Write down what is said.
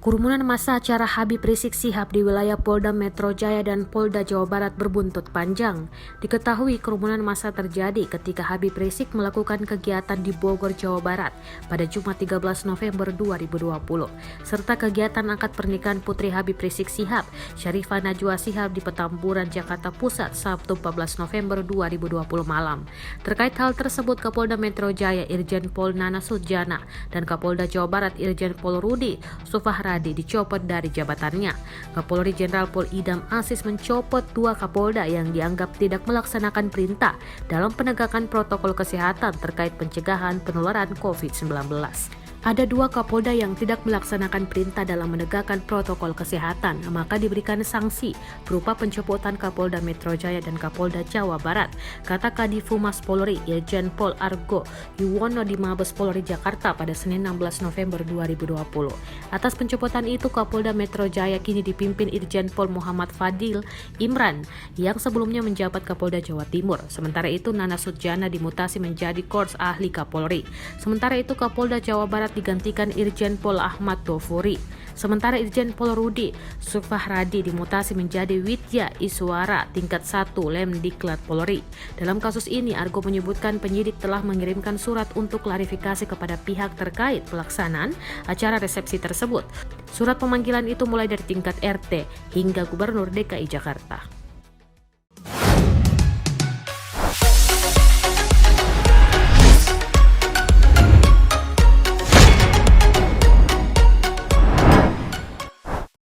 Kerumunan massa acara Habib Rizik Syihab di wilayah Polda Metro Jaya dan Polda Jawa Barat berbuntut panjang. Diketahui kerumunan massa terjadi ketika Habib Rizik melakukan kegiatan di Bogor, Jawa Barat pada Jumat 13 November 2020, serta kegiatan akad pernikahan putri Habib Rizik Syihab, Syarifah Najwa Shihab di Petamburan, Jakarta Pusat, Sabtu 14 November 2020 malam. Terkait hal tersebut, Kapolda Metro Jaya Irjen Pol Nana Sujana dan Kapolda Jawa Barat Irjen Pol Rudi Sufahradi dicopot dari jabatannya. Kapolri Jenderal Pol Idam Aziz mencopot dua kapolda yang dianggap tidak melaksanakan perintah dalam penegakan protokol kesehatan terkait pencegahan penularan COVID-19. Ada dua kapolda yang tidak melaksanakan perintah dalam menegakkan protokol kesehatan, maka diberikan sanksi berupa pencopotan Kapolda Metro Jaya dan Kapolda Jawa Barat, kata Kadif Humas Polri Irjen Pol Argo Yuwono di Mabes Polri Jakarta pada Senin 16 November 2020. Atas pencopotan itu, Kapolda Metro Jaya kini dipimpin Irjen Pol Muhammad Fadil Imran yang sebelumnya menjabat Kapolda Jawa Timur. Sementara itu, Nana Sujana dimutasi menjadi Korps Ahli Kapolri. Sementara itu, Kapolda Jawa Barat digantikan Irjen Pol Ahmad Dovuri. Sementara Irjen Pol Rudi Sufahradi dimutasi menjadi Widya Iswara tingkat 1 Lemdiklat Polri. Dalam kasus ini, Argo menyebutkan penyidik telah mengirimkan surat untuk klarifikasi kepada pihak terkait pelaksanaan acara resepsi tersebut. Surat pemanggilan itu mulai dari tingkat RT hingga Gubernur DKI Jakarta.